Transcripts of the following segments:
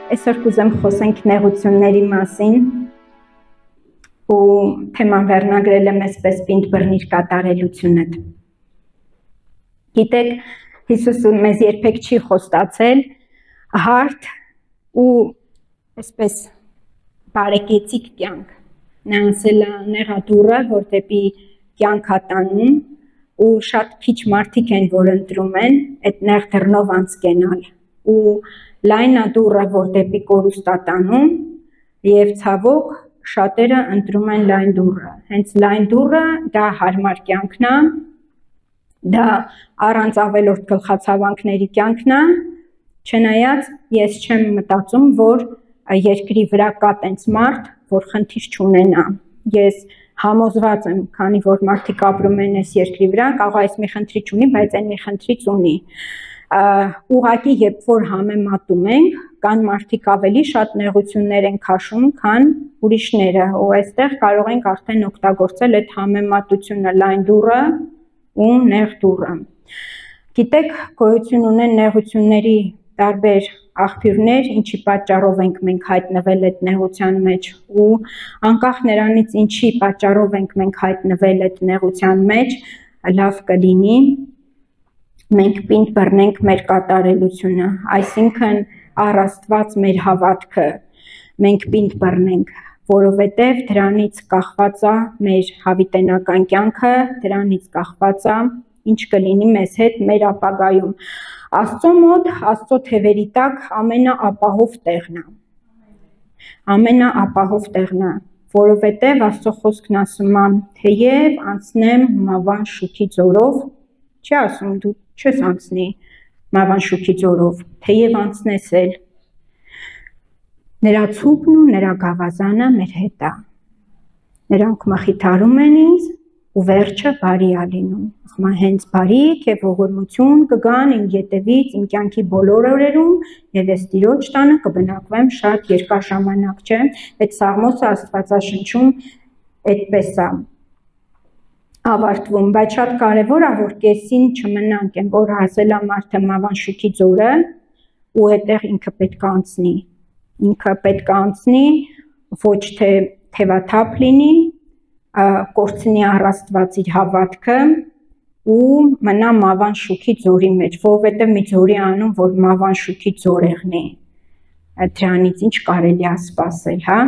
Այսօր կուզեմ խոսենք նեղությունների մասին ու թեման վերնագրել եմ այսպես պինդ բռնիր կատարելությունդ։ Գիտեք, Հիսուսը մեզ երբեք չի խոստացել հարթ ու այսպես բարեկեցիկ կյանք։ Նա ասել է նեղադուռը, որ դեպի կյանք ա տանում ու շատ քիչ մարդիկ են, որ ընտրում են այդ նեղ դռնով անցկենալ ու լայնա դուռը, որ դեպի կորուստ ա տանում եւ ցավոք շատերը ընտրում են լայն դուռը։ Հենց լայն դուռը դա հարմար կյանքն է, դա առանց ավելորդ գլխացավանքների կյանքն է, չնայած ես չեմ մտածում, որ երկրի վրա կա տենց մարդ, որ խնդիր չունենա։ Ես համոզված եմ, քանի որ մարդիկ ապրում են այս երկրի վրա, կարող է այս մի խնդրի չունի, բայց այն մի խնդրից ունի։ Ուղղակի երբ որ համեմատում ենք, կան մարդիկ ավելի շատ նեղություններ են քաշում, քան ուրիշները, ու այստեղ կարող ենք արդեն օգտագործել այդ համեմատությունը լայն դուռը ու նեղ դուռը։ Գիտեք, գոյություն ունեն նեղությունների տարբեր աղբյուրներ, ինչի պատճառով ենք մենք հայտնվել այդ նեղության մեջ ու անկախ նրանից ինչի պատճառով ենք մենք հայտնվել այդ նեղության մեջ, լավ կլինի մենք պինդ բռնենք մեր կատարելությունը, այսինքն առ Աստված մեր հավատքը մենք պինդ բռնենք, որովհետև դրանից կախված է մեր հավիտենական կյանքը, դրանից կախված է ինչ կլինի մեզ հետ մեր ապագայում։ Աստծո մոտ, Աստծո թևերի տակ ամենաապահով տեղն է։ Ամենաապահով տեղն է, որովհետև Աստծո խոսքն ասում է, թեև անցնեմ մավան շուքի ձորով, չի ասում դու չես անցնի մավան շուքի ձորով, թեև անցնես էլ, նրա ցուպն ու նրա գավազանը մեր հետ է։ Նրանք մխիթարում են ինձ ու վերջը բարի է լինում։ Ախմա հենց բարիք եւ ողորմություն կգան իմ ետևից, իմ կյանքի բոլոր օրերում եւ ես Տիրոջ տանը կբնակվեմ շատ երկար ժամանակ, չէ՞։ Այդ Սաղմոսը Աստվածաշնչում այդպես է ավարտվում, բայց շատ կարևոր է, որ կեսին չմնանք, այն որ ասել է մարդը մավան շուքի ձորը ու այդտեղ ինքը պետք է անցնի։ Ինքը պետք է անցնի, ոչ թե թևաթափ լինի, կորցնի առ Աստված իր հավատքը ու մնա մավան շուքի ձորի մեջ, որովհետև մի ձորի անուն, որ մավան շուքի ձորեղն է։ Դրանից ինչ կարելի է սպասել, հա,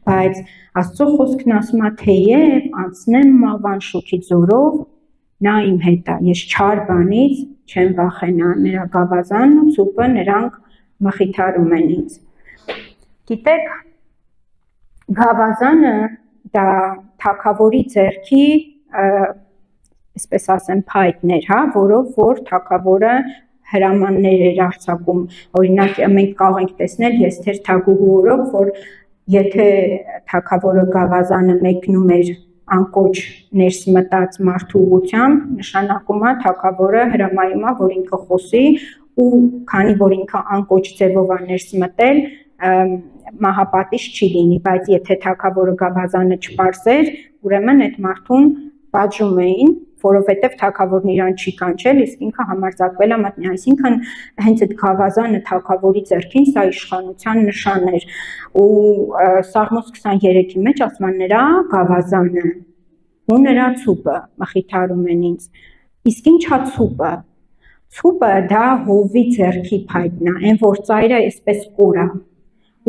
բայց Աստծո խոսքն ասում է, թեև անցնեմ մավան շուքի ձորով, նա իմ հետ է, ես չար բանից չեմ վախենա, նրա գավազանն ու ցուպը նրանք մխիթարում են ինձ։ Գիտեք, գավազանը դա թագավորի ձեռքի, այսպես ասեմ, փայտներ, հա, որով որ թագավորը հրամաններ էր արձակում, օրինակ մենք կարող ենք տեսնել Եստեր թագուհու օրոք, որ եթե թագավորը գավազանը մեկնում էր անկոչ ներս մտած մարդու ուղղությամբ, նշանակում է թագավորը հրամայում է, որ ինքը խոսի ու քանի որ ինքը անկոչ ձևով է ներս մտել, մահապատիժ չի լինի, բայց եթե թագավորը գավազանը չպարզեր, ուրեմն այդ մարդուն պատժում էին, որովհետև թագավորն իրան չի կանչել, իսկ ինքը համարձակվել է մտնի, այսինքն հենց այդ գավազանը թագավորի ձեռքին սա իշխանության նշան էր ու Սաղմոս 23-ի մեջ ասում է նրա գավազանը ու նրա ցուպը մխիթարում են ինձ, իսկ ինչա ցուպը։ Ցուպը դա հովի ձեռքի փայտն է, այն որ ծայրը այսպես կոր է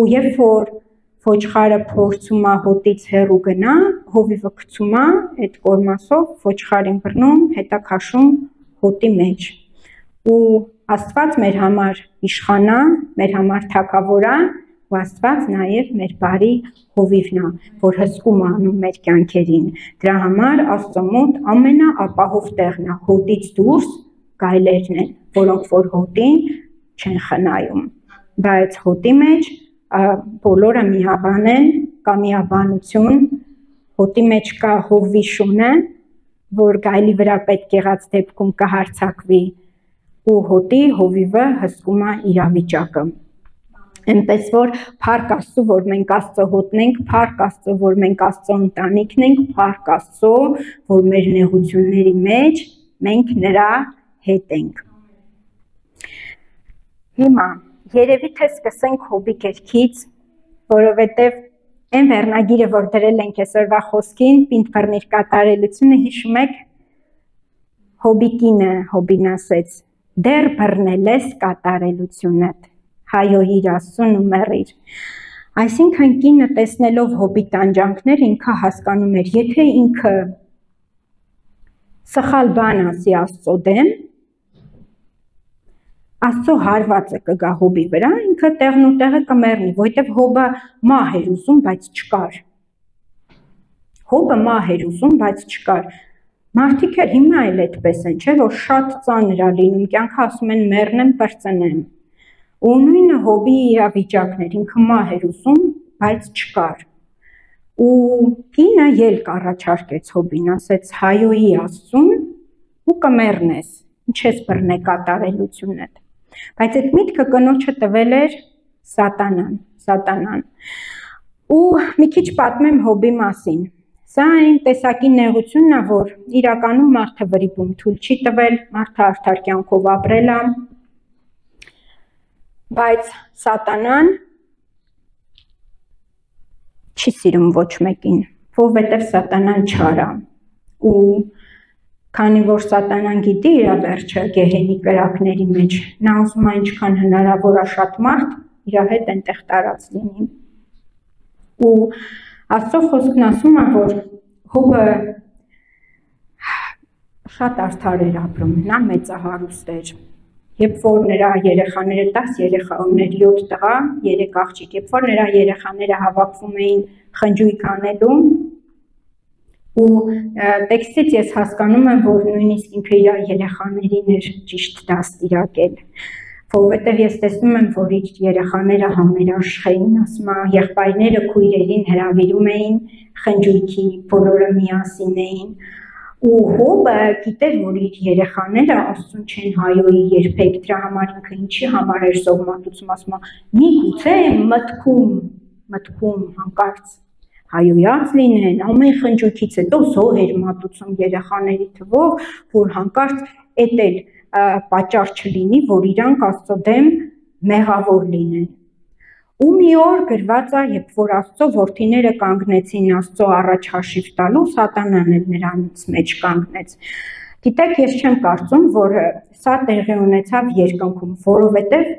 ու երբ որ ոչխարը փորձում է հոտից հեռու գնա, հովիվը գցում է այդ կորմասով, ոչխարին բռնում, հետա քաշում հոտի մեջ։ Ու Աստված մեր համար իշխան է, մեր համար թագավոր է, ու Աստված նաև մեր բարի հովիվն է, որ հսկում է անում մեր կյանքերին։ Դրա համար Աստծո մոտ ամենաապահով տեղն է, հոտից դուրս գայլերն են, որոնք որ հոտին չեն խնայում, բայց հոտի մեջ բոլորը միաբան են, կա միաբանություն, հոտի մեջ կա հովվի շունը, որ գայլի վրա պետք եղած դեպքում կհարձակվի ու հոտի հովիվը հսկում է իրավիճակը։ Այնպես որ փառք Աստծո, որ մենք Աստծո հոտն ենք, փառք Աստծո, որ մենք Աստծո ընտանիքն ենք, փառք Աստծո, որ մեր նեղությունների մեջ մենք նրա հետ ենք։ Հիմա երևի թե սկսենք հոբի կերքից, որովհետև այն վերնագիրը, որ դրել ենք այսօրվա խոսքին, պինդ բռնիր կատարելությունը, հիշում եք, հոբի կինը հոբին ասեց, դեռ բռնել ես կատարելությունդ, հայոյիր Աստծուն ու մեռիր։ Այսինքն կինը տեսնելով հոբի տանջանքները ինքը հասկանում էր, եթե ինքը սխալ բան ասի Աստծո դեմ, Աստծո հարվածը կգա հոբի վրա, ինքը տեղն ու տեղը կմեռնի, որովհետև հոբը մահ էր ուզում, բայց չկար։ Հոբը մահ էր ուզում, բայց չկար։ Մարդիկ էլ հիմա էլ այդպես են, չէ, որ շատ ծանր է լինում, կյանքը ասում են մեռնեմ, կրծնեմ։ Ու նույնը հոբի իրավիճակներ, ինքը մահ էր ուզում, բայց չկար։ Ու կինը ելք առաջարկեց հոբին, ասեց հայոյի Աստծուն ու կմեռնես, ինչ ես բռնե կատարելությունդ։ Բայց այդ միտքը կնոջը տվել էր սատանան։ Ու մի քիչ պատմեմ հոբի մասին։ Սա այն տեսակի նեղությունն է, որ իրականում մարդը վրիպում թույլ չի տվել, մարդը արդար կյանքով ապրել է, բայց սատանան չի սիրում ոչ մեկին, որովհետև սատանան չար է։ Ու քանի որ սատանան գիտի իր վերջը գեհենի կրակների մեջ, նա ուզում է ինչքան հնարավոր է շատ մարդ իր հետ այնտեղ տարած լինի։ Ու Աստծո խոսքն ասում է, որ հոբը շատ արդար էր ապրում, նա մեծահարուստ էր։ Երբ որ նրա երեխաները 10 երեխա ուներ, 7 տղա, 3 աղջիկ, երբ որ նրա երեխաները հավաքվում էին խնջույք անելու, ու տեքստից ես հասկանում եմ, որ նույնիսկ ինքը իր երեխաներին էր ճիշտ դաստիարակել, որովհետև ես տեսնում եմ, որ իր երեխաները համերաշխ էին, ասում է, եղբայրները քույրերին հրավիրում էին խնջույքի, բոլորը միասին էին, ու հոբը գիտեր, որ իր երեխաները Աստծուն չեն հայոյի երբեք, դրա համար ինքը ինչի համար էր զոհմատուցում, ասում է, միգուցե մտքում հանկարծ հայոյած լինեն, ամեն խնջույքից հետո զոհ էր մատուցում երեխաների թվով, որ հանկարծ էդ էլ պատճառ չլինի, որ իրանք Աստծո դեմ մեղավոր լինեն։ Ու մի օր գրված է, երբ որ Աստծո որդիները կանգնեցին Աստծո առաջ հաշիվ տալու, սատանան էլ նրանց մեջ կանգնեց։ Գիտեք, ես չեմ կարծում, որ սա տեղի ունեցավ երկնքում, որովհետև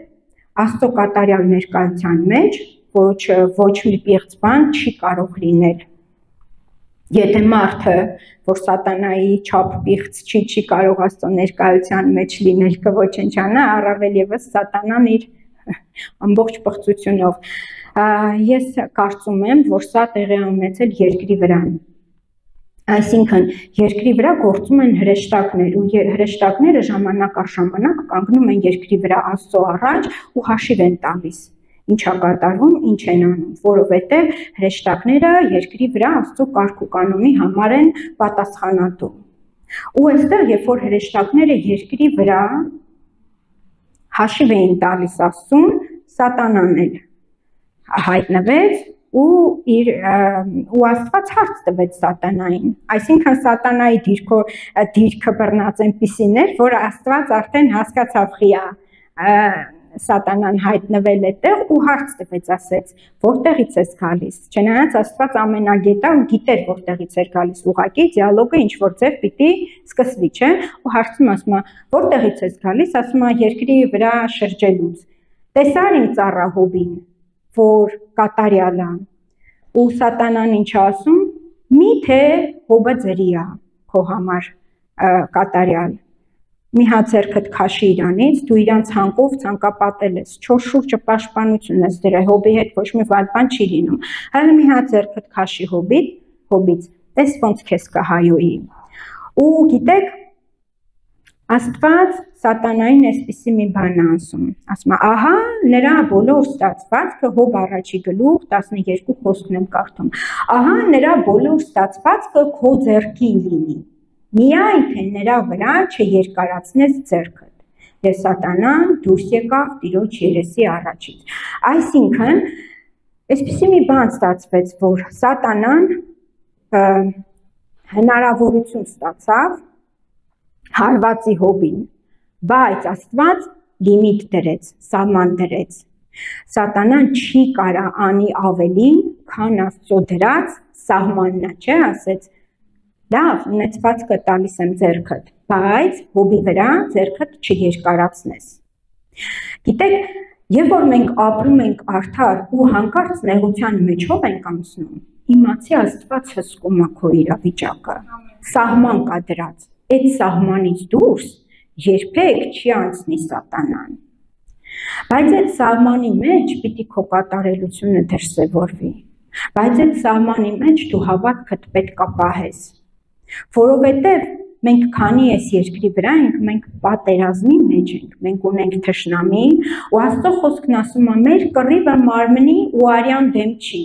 Աստծո կատարյալ ներկայության մեջ ոչ մի պիղծ բան չի կարող լինել։ Եթե մարդը, որ սատանայի չափ պիղծ չի կարող Աստծո ներկայության մեջ լինել կոչնչանա, առավել ևս սատանան իր ամբողջ պղծությունով։ Ես կարծում եմ, որ սա տեղի ունեցել երկրի վրա։ Այսինքն երկրի վրա գործում են հրեշտակներ ու հրեշտակները ժամանակ առ ժամանակ կանգնում են երկրի վրա Աստծո առաջ ու հաշիվ են տալիս։ Ինչ է կատարվում, ինչ են անում, որովհետև հրեշտակները երկրի վրա Աստծո կարգ ու կանոնի համար են պատասխանատու։ Ու այստեղ, երբ որ հրեշտակները երկրի վրա հաշիվ էին տալիս Աստծուն, սատանան էլ հայտնվեց ու Աստված հարց տվեց սատանային, այսինքն սատանայի դիրքը բռնած այնպիսին էր, որ Աստված արդեն հասկացավ խիա սատանան հայտնվել այդտեղ ու հարց տվեց, ասեց, որտեղից ես գալիս, չնայած Աստված ամենագետ է ու գիտեր որտեղից էր գալիս, ուղղակի դիալոգը ինչ որ ձև պիտի սկսվի, չէ, ու հարցում ասում է, որտեղից ես գալիս, ասում է երկրի վրա շրջելուց, տեսար իմ ծառա Հոբին, որ կատարյալ է, ու սատանան ինչ ասում, միթե Հոբը ձրի է քո համար կատարյալ, մի հատ ձեռքդ քաշի իրանից, դու իրան ցանկով ցանկապատել ես, չոր շուրջը պաշտպանություն ես դրել, Հոբի հետ ոչ մի վատ բան չի լինում, այլ մի հատ ձեռքդ քաշի Հոբից, տես ոնց քեզ կհայոյի։ Ու գիտեք, Աստված սատանային այսպիսի մի բան է ասում, ասում է, ահա նրա բոլոր ստացվածքը, Հոբ առաջի գլուխ 12 խոսքն եմ կարդում, ահա նրա բոլոր ստացվածքը քո ձեռքին լինի, միայն թե նրա վրա չերկարացնես ձեռքդ, եւ սատանան դուրս եկավ Տիրոջ երեսի առաջից։ Այսինքն, այսպիսի մի բան ստացվեց, որ սատանան հնարավորություն ստացավ հարվածի Հոբին, բայց Աստված լիմիտ դրեց, սահման դրեց։ Սատանան չի կարա անի ավելին, քան Աստծո դրած սահմանն է, չէ՞, ասեց։ Լավ, ունեցվածքը տալիս եմ ձեռքդ, բայց Հոբի վրա ձեռքդ չերկարացնես։ Գիտեք, երբ որ մենք ապրում ենք արդար ու հանկարծ նեղության մեջով ենք անցնում, իմացի Աստված հսկում է քո իրավիճակը, սահման կա դրած, այդ սահմանից դուրս երբեք չի անցնի սատանան։ Բայց այդ սահմանի մեջ պիտի քո կատարելությունը դրսևորվի, բայց այդ սահմանի մեջ դու հավատքդ պետք է պահես, որովհետև մենք քանի այս երկրի վրա ենք, մենք պատերազմի մեջ ենք, մենք ունենք թշնամի ու Աստծո խոսքն ասում է մեր կռիվը մարմնի ու արյան դեմ չի,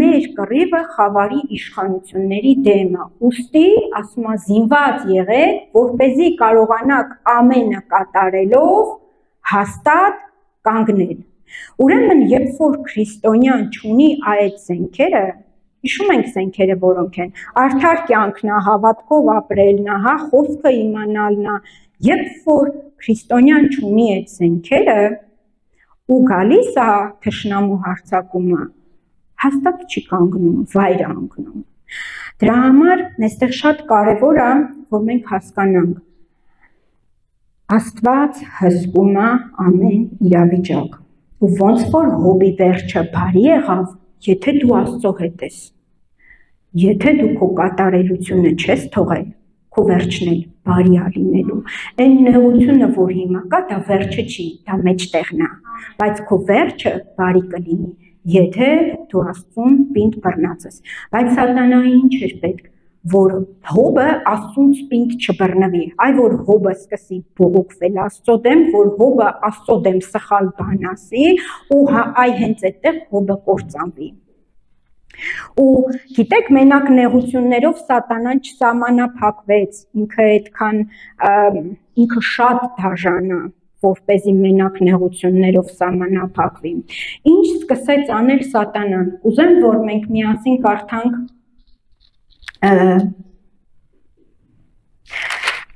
մեր կռիվը խավարի իշխանությունների դեմ է, ուստի ասում է զինված եղեք, որպեսզի կարողանաք ամենը կատարելով հաստատ կանգնել։ Ուրեմն, երբ որ քրիստոնյան չունի այդ զենքերը, հիշում ենք զենքերը որոնք են, արդար կյանքն է, հավատքով ապրելն է, խոսքը իմանալն է, երբ որ քրիստոնյան չունի այդ զենքերը ու գալիս է թշնամու հարձակումը, հաստատ չի կանգնում, վայր է ընկնում։ Դրա համար այստեղ շատ կարևոր է, որ մենք հասկանանք, Աստված հսկում է ամեն իրավիճակ, ու ոնց որ Հոբի վերջը բարի եղավ, եթե դու Աստծո հետ ես, եթե դու քո կատարելությունը չես թողել, քո վերջն էլ բարի է լինելու, այն նեղությունը, որ հիմա կա, դա վերջը չի, դա մեջտեղն է, բայց քո վերջը բարի կլինի, եթե դու Աստծուն պինդ բռնածես, բայց սատանային ինչ էր պետք, որ Հոբը Աստծունց պինդ չբռնվի, այ որ Հոբը սկսի բողոքվել Աստծո դեմ, որ Հոբը Աստծո դեմ սխալ բան ասի ու այ հենց այդտեղ Հոբը կործանվի։ Ու գիտեք, մենակ նեղություններով սատանան չսահմանափակվեց, ինքը այդքան ինքը շատ դաժան է, որպեսզի մենակ նեղություններով սահմանափակվի։ Ինչ սկսեց անել սատանան։ Կուզեմ, որ մենք միասին կարդանք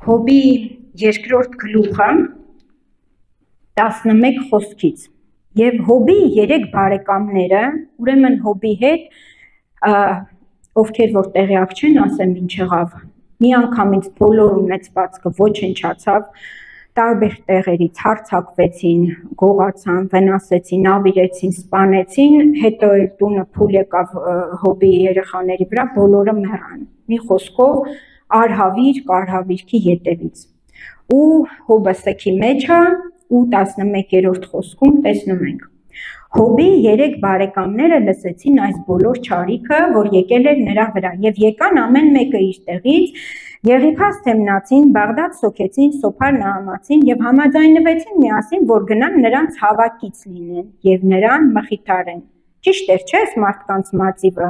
Հոբի երկրորդ գլուխը 11 խոսքից։ Եվ Հոբի 3 բարեկամները, ուրեմն Հոբի հետ, ովքեր որ տեղյակ չեն, ասեմ ինչ եղավ։ Մի անգամից բոլոր ունեցվածքը ոչնչացավ, տարբեր տեղերից հարձակվեցին, գողացան, վնասեցին, ավիրեցին, սպանեցին, հետո տունը փուլ եկավ Հոբի երեխաների վրա, բոլորը մեռան։ Մի խոսքով արհավիր կարհավիրքի ետևից։ Ու Հոբը սքի մեջ է, ու 11-րդ խոսքում տեսնում ենք։ Հոբի 3 բարեկամները լսեցին այս բոլոր չարիքը, որ եկել էր նրա վրա, եւ եկան ամեն մեկը իր տեղից, Եղիփաս թեմնացին, Բաղդադ սոքեցին, Սոփար նահամացին եւ համաձայնվեցին միասին, որ գնան նրանց հավաքից լինեն եւ նրան մխիթարեն։ Ճիշտ էր, չէ՞, մարդկանց մածիվը։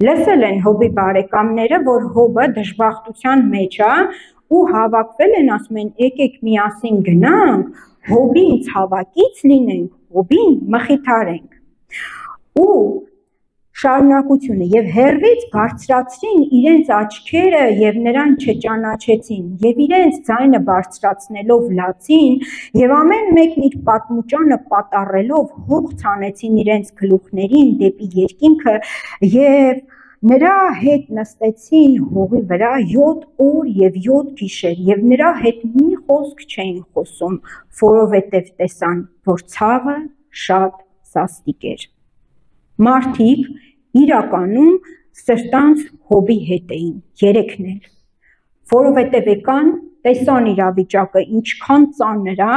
Լսել են Հոբի բարեկամները, որ Հոբը դժբախտության մեջ է ու հավաքվել են, ասում են, եկեք միասին գնանք, Հոբին հավաքից լինենք, Հոբին մխիթարենք։ Ու շարունակությունը եւ հերվից բարձրացրին իրենց աչքերը եւ նրան չճանաչեցին եւ իրենց ձայնը բարձրացնելով լացին եւ ամեն մեկն իր պատմուճանը պատառելով հող ցանեցին իրենց գլուխներին դեպի երկինքը եւ նրա հետ նստեցին հողի վրա 7 օր եւ 7 գիշեր եւ նրա հետ մի խոսք չէին խոսում, որովհետեւ տեսան, որ ցավը շատ սաստիկ էր։ Մարդիկ իրականում սրտանց Հոբի հետ էին, երեքն էլ, որովհետև եկան, տեսան իրավիճակը ինչքան ծանր է,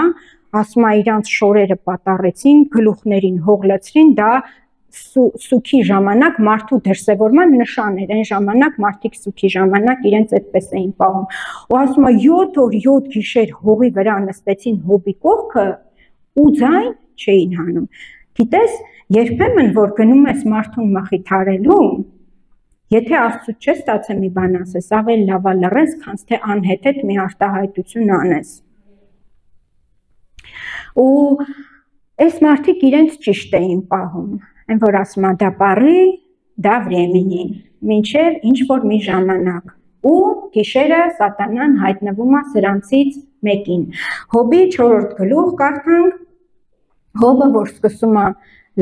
ասում է իրանց շորերը պատառեցին, գլուխներին հող լցրին, դա սուքի ժամանակ մարդու դրսևորման նշան էր, այն ժամանակ մարդիկ սուքի ժամանակ իրենց այդպես էին պահում, ու ասում է 7 օր 7 գիշեր հողի վրա նստեցին Հոբի կողքը ու ձայն չէին հանում։ Գիտես, երբեմն որ գնում ես մարդուն մխիթարելու, եթե Աստծուց չես ստացել մի բան ասես, ավելի լավ է լռես, քան թե անհեթեթ մի արտահայտություն անես։ Ու այս մարդիկ իրենց ճիշտ էին պահում, այն որ ասում է դա պարի, դա времени, մինչև ինչ որ մի ժամանակ։ Ու գիշերը սատանան հայտնվում է սրանցից մեկին։ Հոբի 4-րդ գլուխ կարդանք, հոբը, որ սկսում է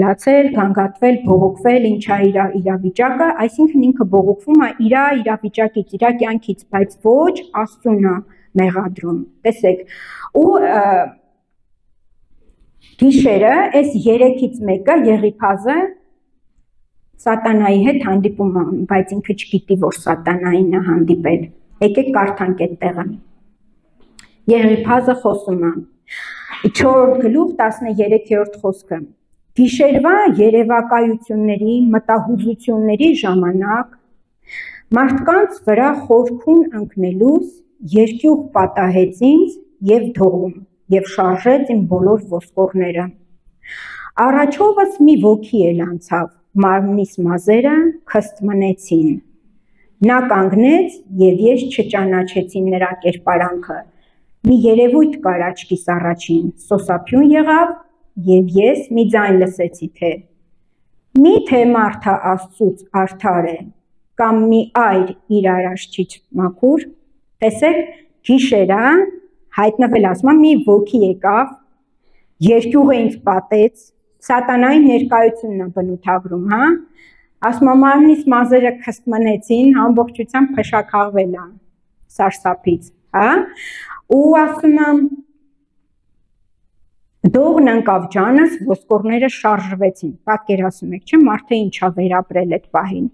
լացել, գանգատվել, բողոքվել, ինչ է իր իրավիճակը, այսինքն ինքը բողոքվում է իր իրավիճակից, իր կյանքից, բայց ոչ Աստծուն է մեղադրում։ Տեսեք, ու գիշերը այս 3-ից մեկը Եղիփազը Սատանայի հետ հանդիպում է, բայց ինքը չգիտի, որ Սատանային է հանդիպել։ Եկեք կարդանք այդ տեղը։ Եղիփազը խոսում է 4-րդ գլուխ 13-րդ խոսքը։ Գիշերվա երևակայությունների, մտահուզությունների ժամանակ մարդկանց վրա խորքուն ընկնելուց երկյուղ պատահեց ինձ եւ դողում եւ շարժեց իմ բոլոր ոսկորները։ Առաջովս մի ոգի էլ անցավ, մարմնիս մազերը քստմնեցին։ Նա կանգնեց եւ ես չճանաչեցի նրա կերպարանքը։ Մի երևույթ կար աչքիս առաջին, սոսափյուն եղավ եւ ես մի ձայն լսեցի, թե մի՞թե մարդը Աստծուց արդար է, կամ մի այր իր արարչից մաքուր։ Տեսեք, գիշերը հայտնվել, ասում մի ոգի եկավ, երկյուղը ինձ պատեց, Սատանայի ներկայությունն է բնութագրում, հա, ասում մարմնիս մազերը քստմնեցին, ամբողջությամբ փշաքաղվել է սարսափից, հա, ու ասում դողն ընկավ ջանս, ոսկորները շարժվեցին, պատկերացնում եք, չէ, մարդը ինչ է վերապրել այդ պահին,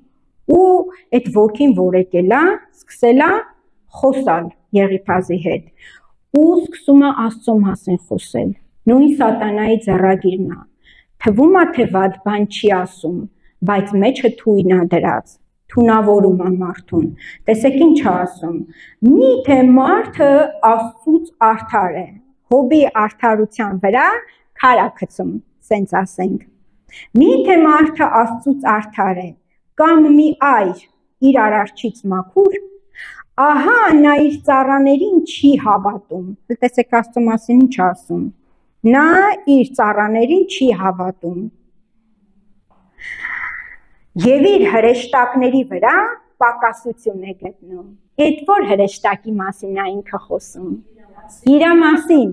ու այդ ոգին, որ եկել է, սկսել է խոսալ Եղիփազի հետ, ու սկսում է Աստծո մասին խոսել, նույն Սատանայի ձեռագիրն է, թվում է, թե վատ բան չի ասում, բայց մեջը թույն է դրած, թունավորում է մարդուն, տեսեք ինչ է ասում, միթե մարդը Աստծուց արդար է, հոբի արդարության վրա քար է գցում, սենց ասենք, միթե մարդը Աստծուց արդար է, կամ մի այր իր արարչից մաքուր, ահա նա իր ծառաներին չի հավատում, տեսեք Աստծո մասին ինչ ասում, նա իր ծառաներին չի հավատում եւ իր հրեշտակների վրա պակասություն է գտնում, այդ որ հրեշտակի մասին է ինքը խոսում, իր մասին,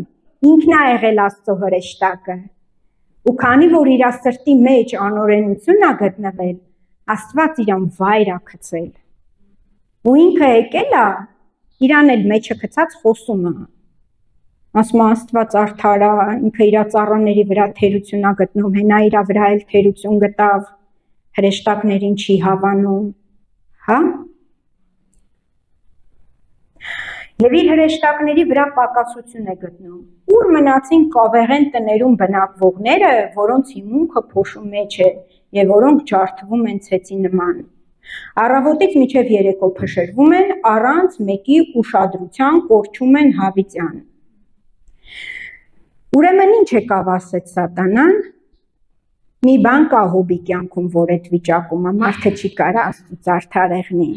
ինքն է եղել Աստծո հրեշտակը, ու քանի որ իր սրտի մեջ անօրենություն է գտնվել, Աստված իրան վայր է գցել, ու ինքը եկել է, իրան էլ մեջը գցած խոսում է, ասում Աստված արդար է, ինքը իր ծառաների վրա թերություն է գտնում, հենա իր վրա էլ թերություն գտավ, հրեշտակներին չի հավանում, հա? Եվ իր հրեշտակների վրա պակասություն է գտնում, ուր մնացին կավեղեն տներում բնակվողները, որոնց հիմունքը փոշու մեջ է եւ որոնք ջարդվում են ցեցի նման։ Առավոտից մինչև երեկո փշրվում են, առանց մեկի ուշադրության կորչում են հավիտյան։ Ուրեմն ինչ եկավ ասեց Սատանան, մի բան կա հոբի կյանքում, որ այդ վիճակում է, մարդը չի կարա Աստծուց արդար եղնի։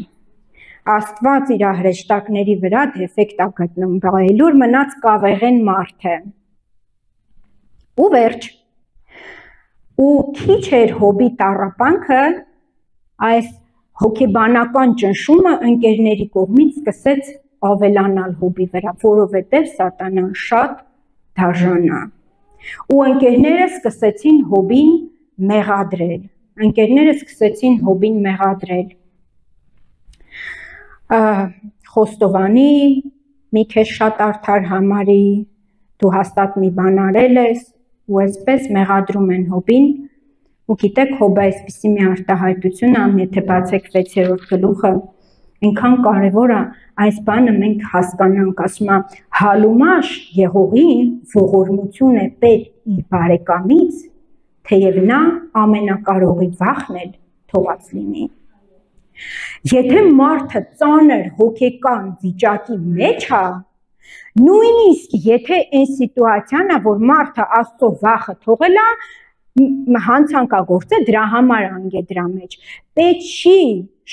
Աստված իր հրեշտակների վրա դեֆեկտ է գտնում, բաղելուր մնաց կավեղեն մարդը։ Ու վերջ։ Ու քիչ էր հոբի տառապանքը, այս հոգեբանական ճնշումը ընկերների կողմից սկսեց ավելանալ հոբի վրա, որովհետև Սատանան շատ դաժան է։ Ու ընկերները սկսեցին հոբին մեղադրել։ Ընկերները սկսեցին հոբին մեղադրել։ Խոստովանի, մի քեզ շատ արդար համարի, դու հաստատ մի բան արել ես, ու այսպես մեղադրում են հոբին, ու գիտեք հոբը այսպիսի մի արտահայտություն ամ, եթե բացեք 6-րդ գլուխը, այնքան կարևոր է այս բանը մենք հասկանանք, ասում է հալումաշ եղողին ողորմություն է պետք իր բարեկամից, թեև նա ամենակարողի վախն էլ թողած լինի։ Եթե մարդը ծանր հոգեկան վիճակի մեջ է, նույնիսկ եթե այն սիտուացիան է, որ մարդը Աստծո վախը թողել է, հանցանքագործ է, դրա համար անգե դրա մեջ, պետք չի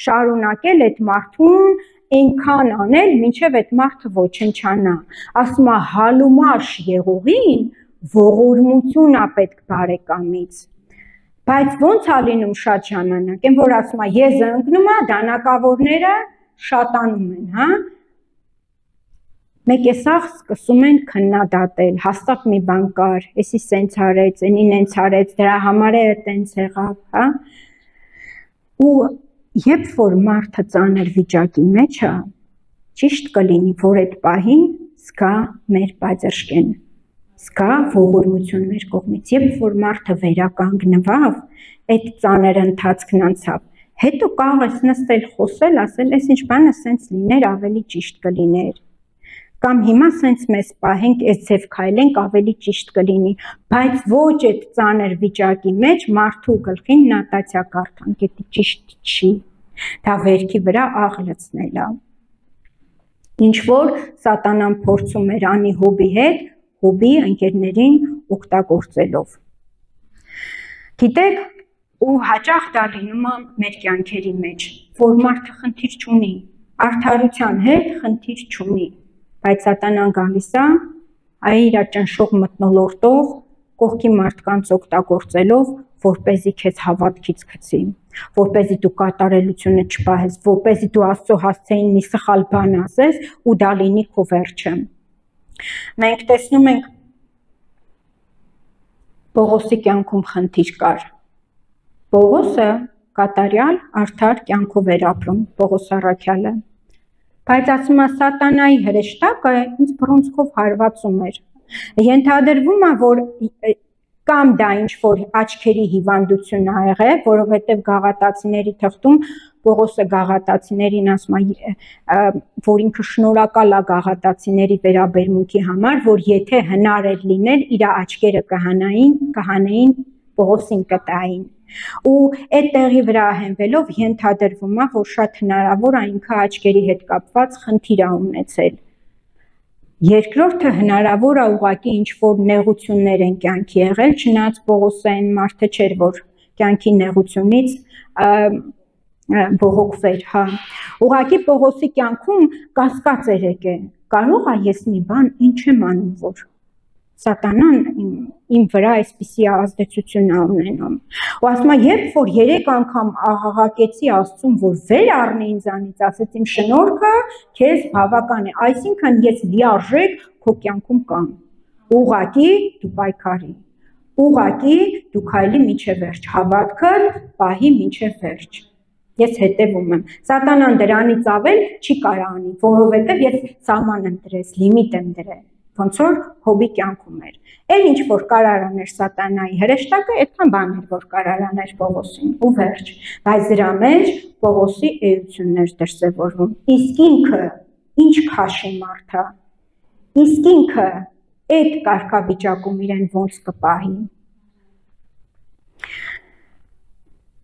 շարունակել այդ մարդուն այնքան անել, մինչև այդ մարդը ոչնչանա, ասում է հալումաշ եղողին ողորմություն է պետք բարեկամից, բայց ոնց է լինում շատ ժամանակ, այն որ ասում է եզը ընկնում է, դանակավորները շատանում են, հա, մեկ էսաղ սկսում են քննադատել, հաստատ մի բան կար, էսի սենց արեց, էնին ենց արեց, դրա համար է տենց եղավ, հա։ Ու երբ որ մարդը ծանր վիճակի մեջ է, ճիշտ կլինի, որ այդ պահին զգա մեր պայծրշկեն, զգա ողորմություն մեր կողմից, երբ որ մարդը վերականգնվավ, այդ ծանր ընթացքն անցավ, հետո կարող ես նստել խոսել, ասել, այս ինչ բանը սենց լիներ, ավելի ճիշտ կլիներ, կամ հիմա սենց մեզ պահենք, այս ձև քայլենք, ավելի ճիշտ կլինի, բայց ոչ այդ ծանր վիճակի մեջ մարդու գլխին նատացիա կարդանք, դա ճիշտ չի, դա վերքի վրա աղ լցնել է։ Ինչ որ սատանան փորձում էր անի Հոբի հետ, Հոբի ընկերներին օգտագործելով։ Գիտեք, ու հաճախ դա լինում է մեր կյանքերի մեջ, որ մարդը խնդիր չունի, արդարության հետ խնդիր չունի, բայց սատանան գալիս է, այ իր ճնշող մթնոլորտով, կողքի մարդկանց օգտագործելով, որպեսզի քեզ հավատքից գցի, որպեսզի դու կատարելությունը չպահես, որպեսզի դու Աստծո հասցեին մի սխալ բան ասես ու դա լինի քո վերջը։ Մենք տեսնում ենք Պողոսի կյանքում խնդիր կար։ Պողոսը կատարյալ արդար կյանքով էր ապրում, Պողոս առաքյալը, բայց ասում է սատանայի հրեշտակը ինձ բռունցքով հարվածում էր։ Ենթադրվում է, որ կամ դա ինչ որ աչքերի հիվանդություն ա եղել, որովհետև գաղատացիների թղթում Պողոսը գաղատացիներին ասում է, որ ինքը շնորհակալ է գաղատացիների վերաբերմունքի համար, որ եթե հնար էր լինել, իր աչքերը կհանեին Պողոսին կտային։ Ու այդ տեղի վրա հենվելով ենթադրվում է, որ շատ հնարավոր է ինքը աչքերի հետ կապված խնդիր ա ունեցել։ Երկրորդը հնարավոր է ուղղակի ինչ որ նեղություններ են կյանքի եղել, չնայած Պողոսը այն մարդը չէր, որ կյանքի նեղությունից բողոքվեր, հա։ Ուղղակի Պողոսի կյանքում կասկած էր եկել, կարող է ես մի բան ինչ եմ անում, որ սատանան իմ վրա այսպիսի ազդեցություն ա ունենում։ Ու ասում է, երբ որ 3 անգամ աղաղակեցի Աստծուն, որ վեր առնի ինձանից, ասեց իմ շնորհքը քեզ բավական է, այսինքն ես լիարժեք քո կյանքում կամ, ուղղակի դու պայքարի, ուղղակի դու քայլի մինչև վերջ, հավատքդ պահի մինչև վերջ։ Ես հետևում եմ։ Սատանան դրանից ավել չի կարող անի, որովհետև ես սահման եմ դրել, լիմիտ եմ դրել, ոնց որ Հոբի կյանքում էր։ Էլ ինչ որ կարող աներ սատանայի հրեշտակը, այդքան բան էր, որ կարող աներ Պողոսին, ու վերջ։ Բայց դրա մեջ Պողոսի էություններ դրսևորվում։ Իսկ ինքը ինչ քաշի մարդ է, իսկ ինքը այդ կարգավիճակում իրեն ոնց կպահի։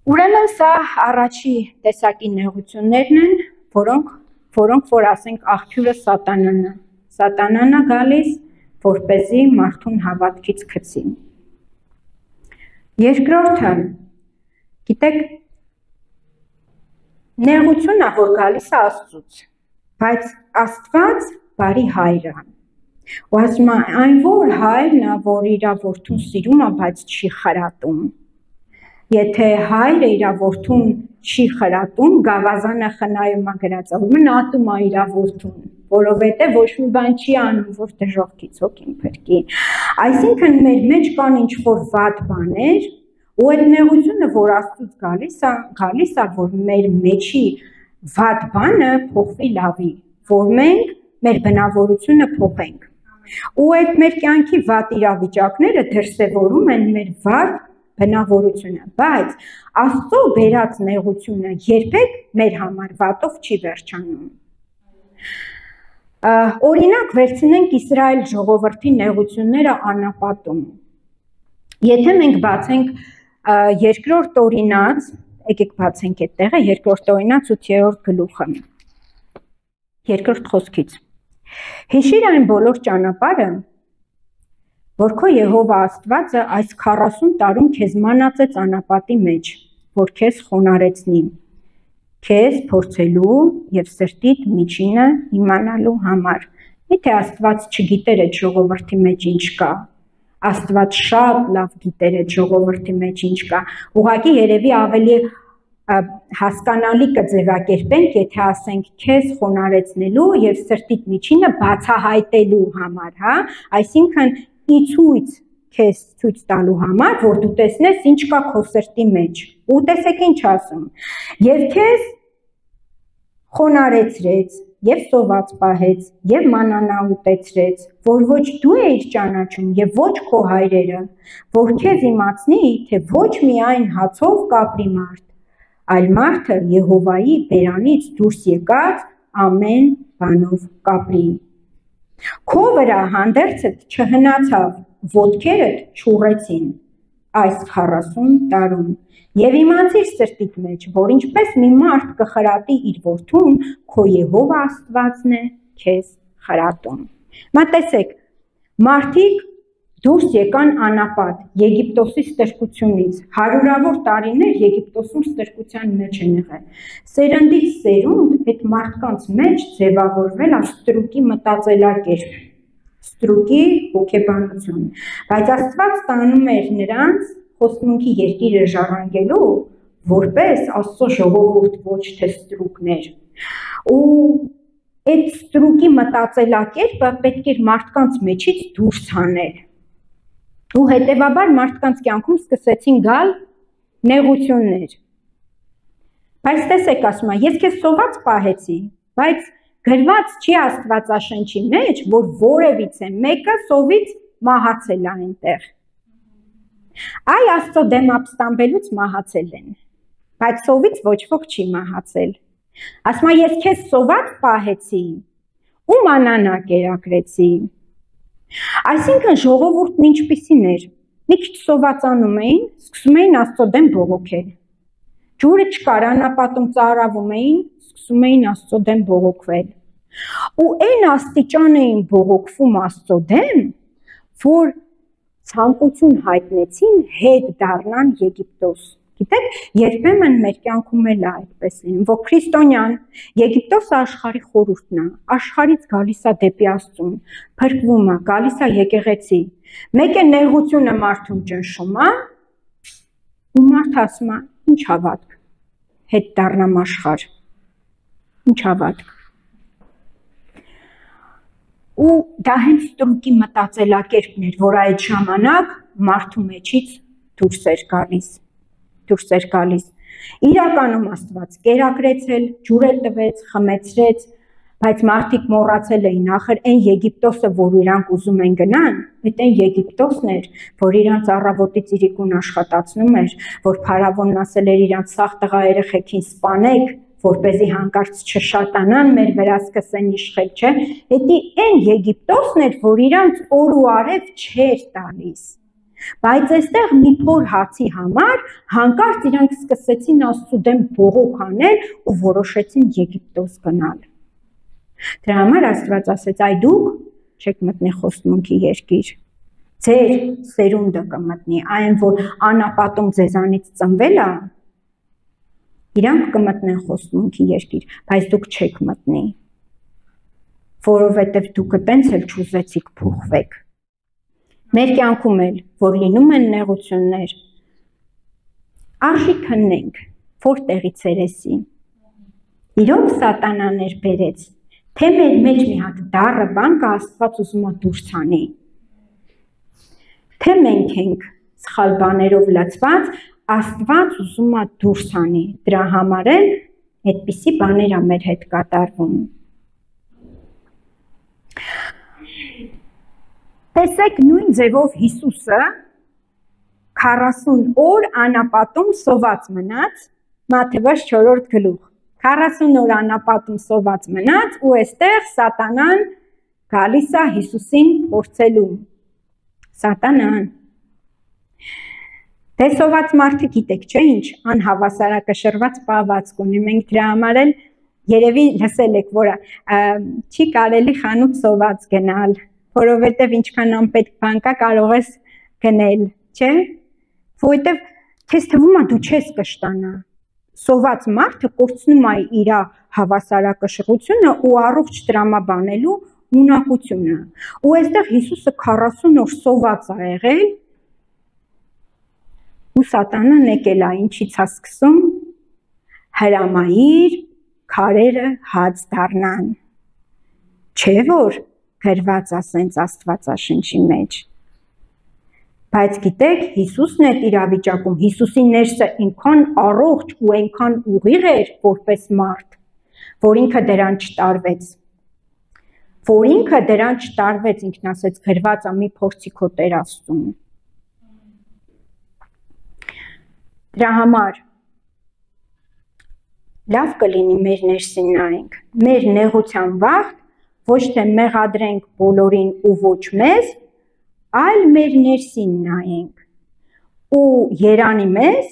Ուրեմն սա առաջի տեսակի նեղություններն են, որոնք որ ասենք աղբյուրը սատանան է։ Սատանան է գալիս, որպեսզի մարդուն հավատքից գցի։ Երկրորդը, գիտեք, նեղությունն է, որ գալիս է Աստծուց, բայց Աստված բարի հայր է։ Ու ասում է, այն որ հայրն է, որ իր որդուն սիրում է, բայց չի խրատում։ Եթե հայրը իր որդուն չի խրատում, գավազանը խնայում է գրած, ուրեմն ատում է իր որդուն, որովհետև ոչ մի բան չի անում, որ դժոխքից հոգին փրկի։ Այսինքն մեր մեջ կան ինչ որ վատ բաներ, ու այդ նեղությունը, որ Աստծուց գալիս է, որ մեր մեջի վատ բանը փոխվի լավի, որ մենք մեր բնավորությունը փոխենք։ Ու այդ մեր կյանքի վատ իրավիճակները դրսևորում են մեր վատ բնավորությունը, բայց Աստծո բերած նեղությունը երբեք մեր համար վատով չի վերջանում։ Օրինակ վերցնենք Իսրայել ժողովրդի նեղությունները անապատում։ Եթե մենք բացենք երկրորդ օրինաց, եկեք բացենք այդ տեղը, երկրորդ օրինաց 8-րդ գլուխը, երկրորդ խոսքից։ Հիշիր այն բոլոր ճանապարհը, որ քո Եհովա Աստվածը այս 40 տարում քեզ մանածեց անապատի մեջ, որ քեզ խոնարեցնի, քեզ փորձելու եւ սրտիդ միջինը իմանալու համար։ Եթե Աստված չգիտեր այդ ժողովրդի մեջ ինչ կա, Աստված շատ լավ գիտեր այդ ժողովրդի մեջ ինչ կա, ուղղակի երևի ավելի հասկանալի կձևակերպենք, եթե ասենք քեզ խոնարեցնելու եւ սրտիդ միջինը բացահայտելու համար, հա, այսինքն ի ցույց քեզ ցույց տալու համար, որ դու տեսնես ինչ կա քո սրտի մեջ։ Ու տեսեք ինչ ասում։ Եվ քեզ խոնարեցրեց, եւ սոված պահեց, եւ մանանա ուտեցրեց, որ ոչ դու էիր ճանաչում եւ ոչ քո հայրերը, որ քեզ իմացնի, թե ոչ միայն հացով կապրի մարդ, այլ մարդը Եհովայի բերանից դուրս եկած ամեն բանով կապրի։ Քո վրա հանդերձդ չհնացավ, ոտքերդ չուռեցին այս 40 տարում։ Եվ իմացիր սրտիդ մեջ, որ ինչպես մի մարդ կխրատի իր որդուն, քո Եհովա Աստվածն է քեզ խրատում։ Մտածեք, մարդիկ դուրս եկան անապատ Եգիպտոսի ստրկությունից, հարյուրավոր տարիներ Եգիպտոսում ստրկության մեջ են եղել։ Սերնդից սերունդ այդ մարդկանց մեջ ձևավորվել է ստրուկի մտածելակերպ, ստրուկի հոգեբանություն, բայց Աստված տանում էր նրանց խոստմունքի երկիրը ժառանգելու, որպես Աստծո ժողովուրդ, ոչ թե ստրուկներ։ Ու այդ ստրուկի մտածելակերպը պետք էր մարդկանց մեջից դուրս հանել։ Ու հետևաբար մարդկանց կյանքում սկսեցին գալ նեղություններ։ Բայց տեսեք, ասում եմ, ես քեզ սոված պահեցի, բայց գրված չի Աստվածաշնչի մեջ, որ որևիցե մեկը սովից մահացել է այնտեղ։ Այ Աստծո դեմ ապստամբելուց մահացել են, բայց սովից ոչ ոք չի մահացել։ Ասում եմ, ես քեզ սոված պահեցի ու մանանա կերակրեցի։ Այսինքն ժողովուրդն ինչպիսին էր, մի քիչ սովածանում էին, սկսում էին Աստծո դեմ բողոքել։ Ջուրը չկար, անապատում ծարավում էին, սկսում էին Աստծո դեմ բողոքվել։ Ու այն աստիճան էին բողոքվում Աստծո դեմ, որ ցանկություն հայտնեցին հետ դառնան Եգիպտոս։ Գիտեք, երբեմն մեր կյանքում էլ է այդպես լինում, որ քրիստոնյան Եգիպտոսը աշխարհի խորհուրդն է, աշխարհից գալիս է դեպի Աստծուն, փրկվում է, գալիս է եկեղեցի։ Մեկ է նեղությունը մարդուն ճնշում է, ու մարդը ասում է, ինչ հավատք, հետ դառնամ աշխարհ, ինչ հավատք։ Ու դա հենց ստրուկի մտածելակերպն էր, որ այդ ժամանակ մարդու մեջից դուրս էր գալիս։ Իրականում Աստված կերակրեցել, ջուր տվեց, խմեցրեց, բայց մարդիկ մոռացել էին, ախր այն Եգիպտոսը, որ իրանք ուզում են գնան, այդ այն Եգիպտոսն էր, որ իրանց առավոտից իրիկուն աշխատացնում էր, որ փարավոնն ասել էր իրանց սաղ տղա երեխեքին սպանեք, որպեսզի հանկարծ չշատանան, մեր վրա սկսեն իշխել, չէ՞։ Դա այն Եգիպտոսն էր, որ իրանց օր ու արև չէր տալիս։ Բայց այստեղ մի փոր հացի համար հանկարծ իրանք սկսեցին Աստծո դեմ բողոք անել ու որոշեցին Եգիպտոս գնալ։ Դրա համար Աստված ասեց, այ դուք չեք մտնի խոստմունքի երկիր։ Ձեր սերունդը կմտնի, այն որ անապատում ձեզանից ծնվել է, իրանք կմտնեն խոստմունքի երկիր, բայց դուք չեք մտնի, որովհետև դուք տենց էլ չուզեցիք փոխվեք։ Մեր կյանքում էլ, որ լինում են նեղություններ, արժի քննենք, որտեղից երեսի։ Իրոք սատանաներ բերեց, թե մեր մեջ մի հատ դառը բան կա Աստված ուզում է դուրս հանի։ Թե մենք ենք սխալ բաներով լցված, Աստված ուզում է դուրս հանի, դրա համար էլ այդպիսի բաներ է մեր հետ կատարվում։ Տեսեք նույն ձևով Հիսուսը 40 օր անապատում սոված մնաց, Մատթեոս 4-րդ գլուխ, 40 օր անապատում սոված մնաց ու այստեղ սատանան գալիս է Հիսուսին փորձելու։ Սատանան։ Դե սոված մարդը գիտեք, չէ՞ ինչ, անհավասարակշռված պահվածք ունի, մենք դրա համար էլ երևի լսել եք, որ չի կարելի խանութ սոված գնալ, որովհետև ինչքան անպետք բան կա կարող ես գնել, չէ՞։ Որովհետև քեզ թվում է դու չես կշտանա։ Սոված մարդը կորցնում է իր հավասարակշռությունը ու առողջ տրամաբանելու ունակությունը։ Ու այստեղ Հիսուսը 40 օր սոված է եղել, ու սատանան եկել է, ինչից է սկսում, հրամայիր քարերը հաց դառնան։ Չէ՞ որ գրված ասենց Աստվածաշնչի մեջ։ Բայց գիտեք, Հիսուսն այդ իրավիճակում, Հիսուսի ներսը այնքան առողջ ու այնքան ուղիղ էր որպես մարդ, որ ինքը դրան չտարվեց։ Որ ինքը դրան չտարվեց, ինքն ասեց գրված է մի փորձի քո Տեր Աստծուն։ Դրա համար լավ կլինի մեր ներսին նայենք, մեր նեղության վաղտ ոչ թե մեղադրենք բոլորին ու ոչ մեզ, այլ մեր ներսին նայենք ու երանի մեզ,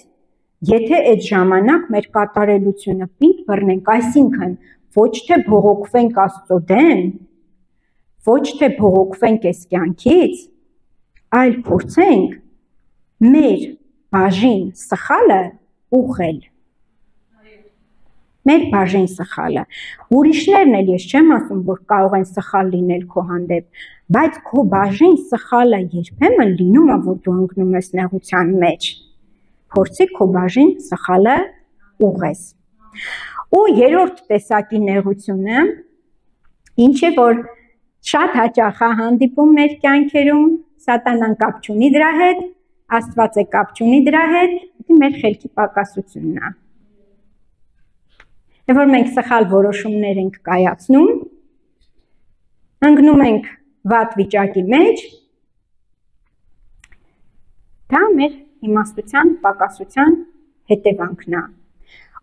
եթե այդ ժամանակ մեր կատարելությունը պինդ բռնենք, այսինքն ոչ թե բողոքվենք Աստծո դեմ, ոչ թե բողոքվենք այս կյանքից, այլ փորձենք մեր բաժին սխալը ուղղել։ Մեր բաժին սխալը։ Ուրիշներն էլ ես չեմ ասում, որ կարող են սխալ լինել քո հանդեպ, բայց քո բաժին սխալը երբեմն լինում է, որ դու ընկնում ես նեղության մեջ։ Փորձի քո բաժին սխալը ուղղես։ Ու երրորդ տեսակի նեղությունը, ինչը որ շատ հաճախ է հանդիպում մեր կյանքերում, սատանան կապ չունի դրա հետ, Աստված է կապ չունի դրա հետ, դա մեր խելքի պակասությունն է։ Եվ որ մենք սխալ որոշումներ ենք կայացնում, ընկնում ենք վատ վիճակի մեջ, դա մեր իմաստության, պակասության հետևանքն է։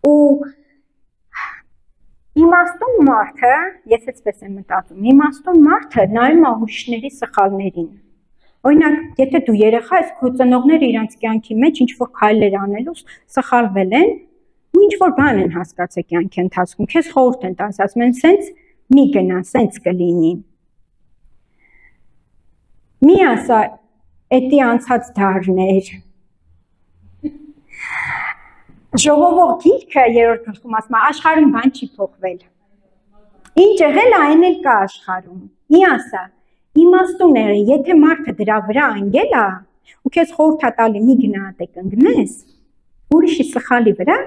Ու իմաստուն մարդը, ես այսպես եմ մտածում, իմաստուն մարդը նայում է ուրիշների սխալներին։ Օրինակ, եթե դու երեխա ես, քո ծնողները իրանց կյանքի մեջ ինչ-որ քայլեր անելուց սխալվել են, ու ինչ-որ բան են հասկացել կյանքի ընթացքում, քեզ խորհուրդ են տալիս, ասում են, սենց մի գնա, սենց կլինի։ Մի ասա, էդի անցած դարներ։ Ժողովող գիրքը երրորդ գլխում ասում է, աշխարհում բան չի փոխվել։ Ինչ եղել է, այն էլ կա աշխարհում։ Մի ասա, իմաստուն է, եթե մարդը դրա վրա ընկել է, ու քեզ խորհուրդ է տալի մի գնա այդտեղ ընկնես, ուրիշի սխալի վրա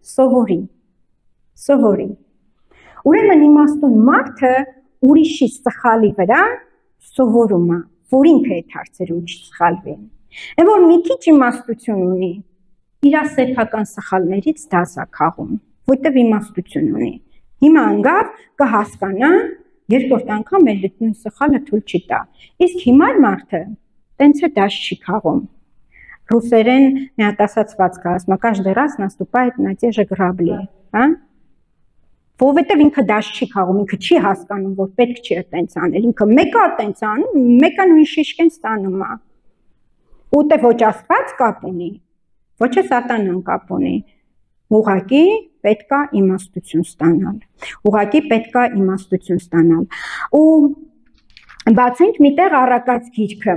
սովորի։ Ուրեմն իմաստուն մարդը ուրիշի սխալի վրա սովորում է, որ ինքը այդ հարցերում չսխալվի։ Եվ որ մի քիչ իմաստություն ունի, իր սեփական սխալներից դաս է քաղում, որտեղ իմաստություն ունի։ Հիմա անգավ կհասկանա, երկրորդ անգամ էլ նույն սխալը թույլ չի տա։ Իսկ հիմար մարդը տենց է դաս չի քաղում։ Ռուսերեն մի հատ ասացված կա, ասում է, каждый раз наступает на те же грабли, հա? Որովհետև ինքը դաս չի քաղում, ինքը չի հասկանում, որ պետք չի այտենց անել, ինքը մեկը այտենց անում, մեկը նույն շիշկեն ստանում է։ Ուտե ոչ Աստված կապ ունի, ոչ է սատանան կապ ունի։ Ուղղակի պետք է իմաստություն ստանալ։ Ուղղակի պետք է իմաստություն ստանալ։ Ու բացենք միտեղ առակաց գիրքը։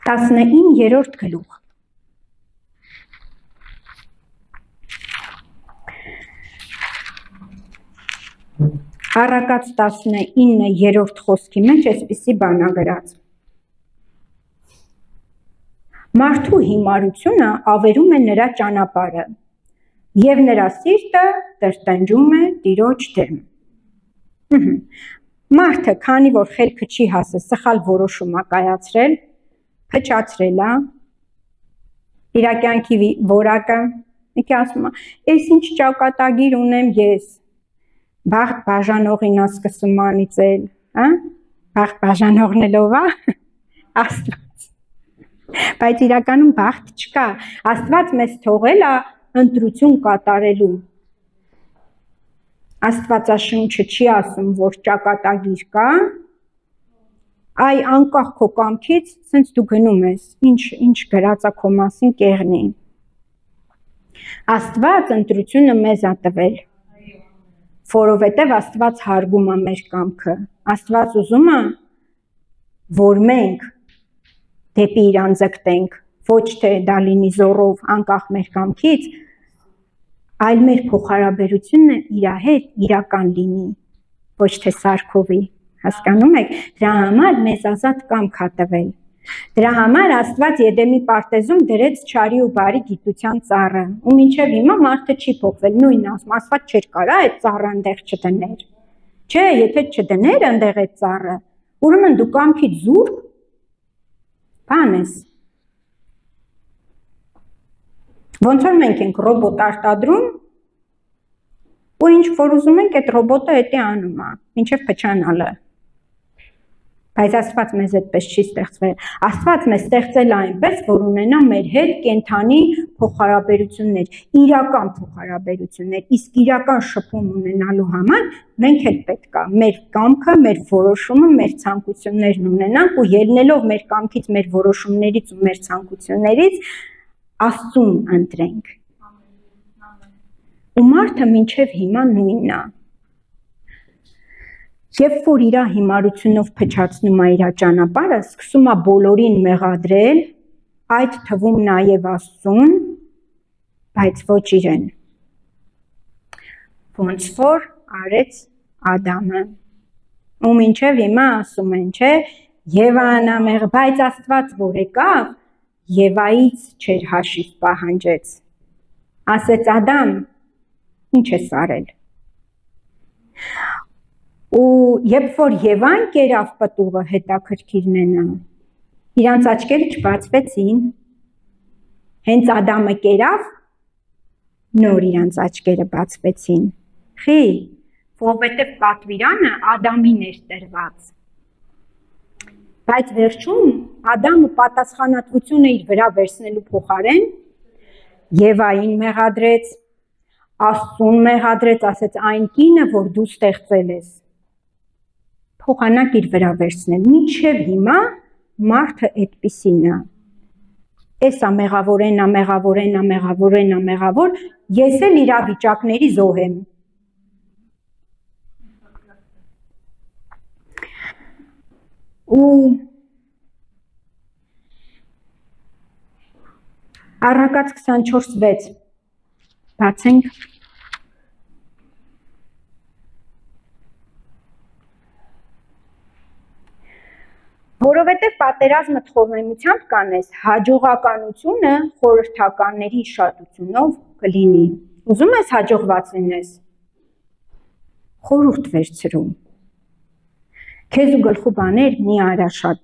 19-րդ գլուխ։ Առակաց 19-րդ խոսքի մեջ այսպիսի բան է գրած։ Մարդու հիմարությունը ավերում է նրա ճանապարհը, եւ նրա սիրտը տրտնջում է Տիրոջ դեմ։ Մարդը, քանի որ խելքը չի հասել, սխալ որոշում է կայացրել, փչացրել է, իր կյանքի որակը, ինքը ասում է, «Էս ինչ ճակատագիր ունեմ ես, բախտ բաժանողին է սկսում անիծել, հա? Բախտ բաժանողն ով է, Աստված։ Բայց իրականում բախտ չկա, Աստված մեզ թողել է ընտրություն կատարելու։ Աստվածաշունչը չի ասում, որ ճակատագիր կա, այ անկախ քո կամքից, սենց դու գնում ես, ինչ գրած է քո մասին կեղնի։ Աստված ընտրությունը մեզ է տվել, որովհետև Աստված հարգում է մեր կամքը, Աստված ուզում է, որ մենք դեպի իրան ձգտենք, ոչ թե դա լինի զոռով անկախ մեր կամքից, այլ մեր փոխհարաբերությունը իր հետ իրական լինի, ոչ թե սարքովի, հասկանում եք, դրա համար մեզ ազատ կամք է տվել, Դրա համար Աստված Եդեմի պարտեզում դրեց չարի ու բարի գիտության ծառը, ու մինչև հիմա մարդը չի փոխվել, նույնն ասում, Աստված չէր կարա այդ ծառը այնտեղ չդներ։ Չէ, եթե չդներ այնտեղ այդ ծառը, ուրեմն դու կամքիդ զուրկ բան ես։ Ոնց որ մենք ենք ռոբոտ արտադրում, ու ինչ որ ուզում ենք այդ ռոբոտը էդի անում է, մինչև փչանալը։ Բայց Աստված մեզ այդպես չի ստեղծվել։ Աստված մեզ ստեղծել է այնպես, որ ունենա մեր հետ կենդանի փոխհարաբերություններ, իրական փոխհարաբերություններ, իսկ իրական շփում ունենալու համար մենք էլ պետք է մեր կամքը, մեր որոշումը, մեր ցանկություններն ունենանք ու ելնելով մեր կամքից, մեր որոշումներից ու մեր ցանկություններից Աստծուն ընտրենք։ Ու մարդը մինչև հիմա նույնն է։ Երբ որ իր հիմարությունով փչացնում է իր ճանապարհը, սկսում է բոլորին մեղադրել, այդ թվում նաև Աստծուն, բայց ոչ իրեն։ Ոնց որ արեց Ադամը։ Ու մինչև հիմա ասում են, չէ, Եվան ամեղ, բայց Աստված որ եկավ, Եվայից չէր հաշիվ պահանջեց։ Ասեց Ադամ, ինչ ես արել։ Ու երբ որ Եվան կերավ պտուղը, հետաքրքիրն է նա, իրանց աչքերը չբացվեցին, հենց Ադամը կերավ, նոր իրանց աչքերը բացվեցին։ Խի, որովհետև պատվիրանը Ադամին էր տրված։ Բայց վերջում Ադամը պատասխանատվությունը իր վրա վերցնելու փոխարեն Եվային մեղադրեց, Աստծուն մեղադրեց, ասեց այն կինը, որ դու ստեղծել ես։ Փոխանակ իր վրա վերցնել։ Մինչև հիմա մարդը այդպիսին է։ Էսա մեղավորենա, մեղավորենա, մեղավորենա, մեղավոր, ես էլ իրավիճակների զոհ եմ։ Ու Առակաց 24:6 բացենք։ Որովհետև պատերազմը թողնեմությամբ կանես, հաջողականությունը խորհրդականների շատությունով կլինի։ Ուզում ես հաջողված լինես, խորհուրդ վերցրու։ Քեզ ու գլխու բաներ մի արա շատ։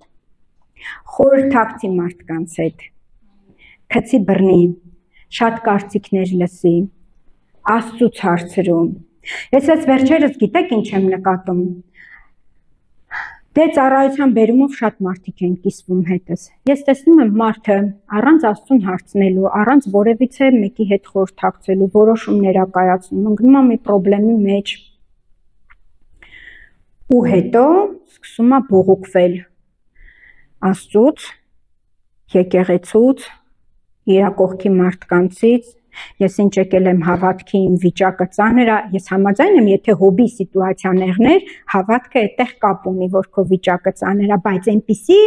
Խորհրդակցի մարդկանց հետ, քցի բռնի, շատ կարծիքներ լսի, Աստծուց հարցրու։ Ես այս վերջերս գիտեք ինչ եմ նկատում։ Դե ծառայության բերումով շատ մարդիկ են կիսվում հետս։ Ես տեսնում եմ մարդը առանց Աստծուն հարցնելու, առանց որևիցե մեկի հետ խորհրդակցելու, որոշումներ կայացնում, ընկնում է մի խնդրի մեջ։ Ու հետո սկսում է բողոքվել Աստծուց, եկեղեցուց, իր կողքի մարդկանցից։ Ես ինչ եկել եմ հավատքի, իմ վիճակը ծանր է, ես համաձայն եմ, եթե հոբի սիտուացիաներներ, հավատքը այդտեղ կապ ունի, որ քո վիճակը ծանր է, բայց այնպիսի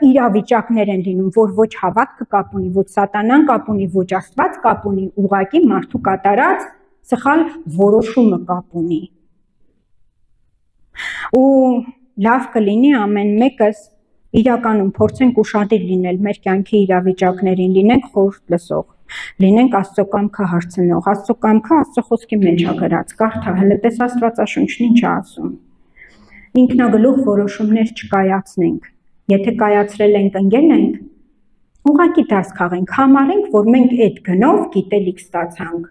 իրավիճակներ են լինում, որ ոչ հավատքը կապ ունի, ոչ սատանան կապ ունի, ոչ Աստված կապ ունի, ուղղակի մարդու կատարած սխալ որոշումը կապ ունի։ Ու լավ կլինի ամեն մեկս իրականում փորձենք ուշադիր լինել մեր կյանքի իրավիճակներին, լինենք խորհուրդ լսող, լինենք Աստծո կամքը հարցնող, Աստծո կամքը Աստծո խոսքի մեջ է գրած, կարդա, հələ տես Աստվածաշունչն ինչ է ասում։ Ինքնագլուխ որոշումներ չկայացնենք, եթե կայացրել ենք, ընկել ենք, ուղղակի դաս քաղենք, համարենք, որ մենք այդ գնով գիտելիք ստացանք,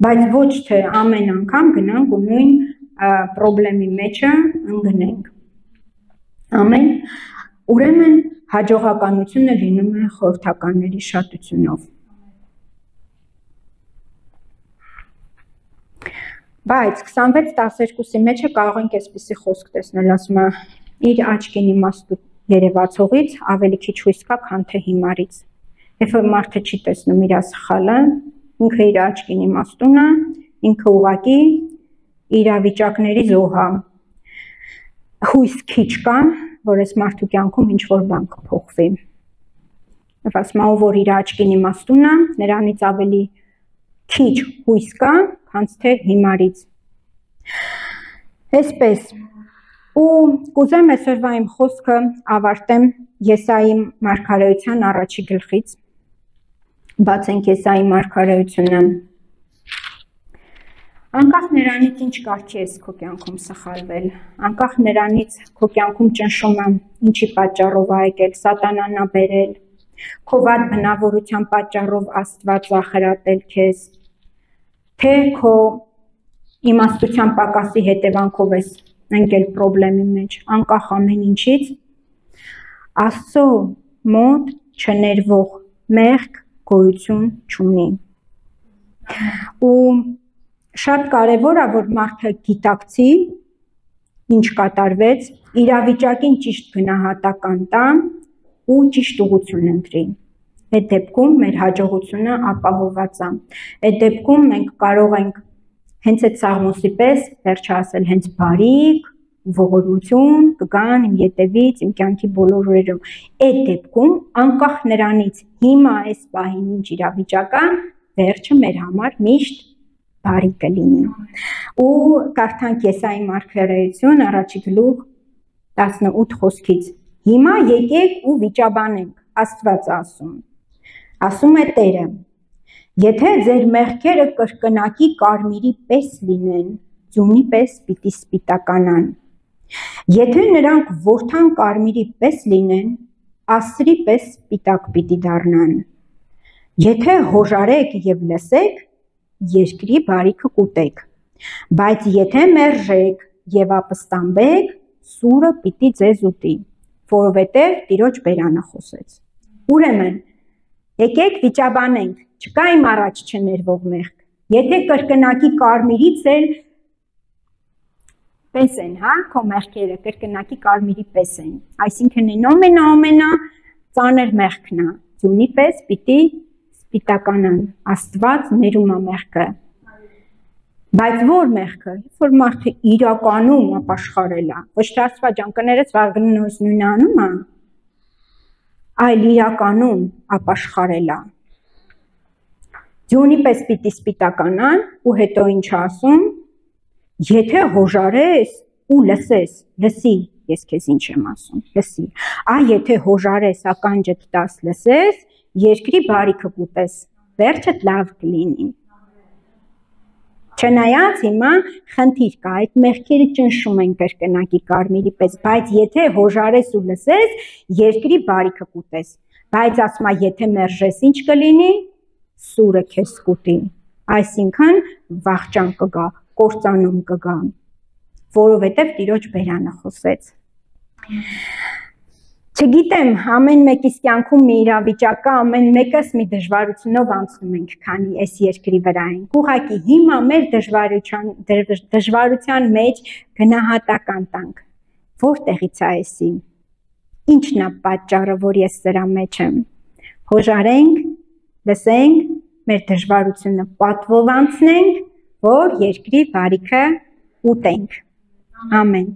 բայց ոչ թե ամեն անգամ գնանք ու նույն խնդրի մեջը ընկնենք։ Ամեն, ուրեմն հաջողականությունը լինում է խորհրդականների շատությունով։ Բայց 26:12-ի մեջ կարող ենք այսպիսի խոսք տեսնել, ասում է, իր աչքին իմաստու երևացողից ավելի քիչ հույս կա, քան թե հիմարից։ Երբ որ մարդը չի տեսնում իր սխալը, ինքը իր աչքին իմաստուն է, ինքը ուղղակի իրավիճակների զոհ է։ Հույս քիչ կա, որ այս մարդու կյանքում ինչ-որ բան կփոխվի։ Ասում է, որ իր աչքին իմաստուն է, նրանից ավելի քիչ հույս կա, քան թե հիմարից։ Այսպես, Ու կուզեմ այսօրվա իմ խոսքը ավարտեմ Եսայի մարգարեության առաջի գլխից։ Բացենք Եսայի մարգարեությունը։ Անկախ նրանից ինչ կարգի ես քո կյանքում սխալվել, անկախ նրանից քո կյանքում ճնշումը ինչի պատճառով ա եկել, սատանան ա բերել, քո վատ բնավորության պատճառով Աստված ա խրատել քեզ, թե քո իմաստության պակասի հետևանքով ես ընկել պրոբլեմի մեջ, անկախ ամեն ինչից, Աստծո մոտ չներվող մեղք գոյություն չունի։ Ու շատ կարևոր է, որ մարդը գիտակցի, ինչ կատարվեց, իրավիճակին ճիշտ գնահատական տա ու ճիշտ ուղղություն ընտրի։ Այդ դեպքում մեր հաջողությունը ապահովված է։ Այդ դեպքում մենք կարող ենք հենց այդ Սաղմոսի պես, վերջը ասել, հենց բարիք, ողորմություն կգան իմ ետևից, իմ կյանքի բոլոր օրերում։ Այդ դեպքում, անկախ նրանից հիմա այս պահին ինչ իրավիճակ է, վերջը մեր համար միշտ բարի կլինի։ Ու կարդանք Եսայի մարգարեություն առաջի գլուխ 18 խոսքից։ Հիմա եկեք ու վիճաբանենք, Աստված ասում։ Ասում է Տերը. եթե ձեր մեղքերը կրկնակի կարմիրի պես լինեն, ձյունի պես պիտի սպիտականան։ Եթե նրանք որդան կարմիրի պես լինեն, ասրի պես սպիտակ պիտի դառնան։ Եթե հոժարեք եւ լսեք, երկրի բարիքը կուտեք, բայց եթե մերժեք եւ ապստամբեք, սուրը պիտի ձեզ ուտի, որովհետեւ Տիրոջ բերանը խոսեց։ Ուրեմն, եկեք վիճաբանենք, չկա իմ առաջ չներվող մեղք։ Եթե կրկնակի կարմիրից էլ պես են, հա, քո մեղքերը կրկնակի կարմիրի պես են, այսինքն այն ամենա ծանր մեղքն է, ձյունի պես պիտի սպիտականան, Աստված ներում է մեղքը։ Բայց որ մեղքը, որ մարդը իրականում ապաշխարել է, ոչ թե Աստված ջան կներես վարգնոց նույնը անում է, այլ իրականում ապաշխարել է։ Ձյունի պես պիտի սպիտականան ու հետո ինչ ասում, եթե հոժարես ու լսես, լսի, ես քեզ ինչ եմ ասում, լսի, եթե հոժարես, ականջդ տաս լսես, երկրի բարիքը կուտես, վերջդ լավ կլինի։ Չնայած հիմա խնդիր կա, այդ մեղքերը ճնշում են կրկնակի կարմիրի պես, բայց եթե հոժարես ու լսես, երկրի բարիքը կուտես, բայց ասում է, եթե մերժես, ինչ կլինի, սուրը քեզ կուտի, այսինքն վախճան կգա, կործանում կգա, որովհետև Տիրոջ բերանը խոսեց։ Չգիտեմ, ամեն մեկիս կյանքում մի իրավիճակ կա, ամեն մեկս մի դժվարությունով անցնում ենք, քանի այս երկրի վրա ենք։ Ուղղակի հիմա մեր դժվարության մեջ գնահատական տանք։ Որտեղից է էսի։ Ինչն է պատճառը, որ ես սրա մեջ եմ։ Հոժարենք, լսենք, մեր դժվարությունը պատվով անցնենք, որ երկրի բարիքը ուտենք։ Ամեն։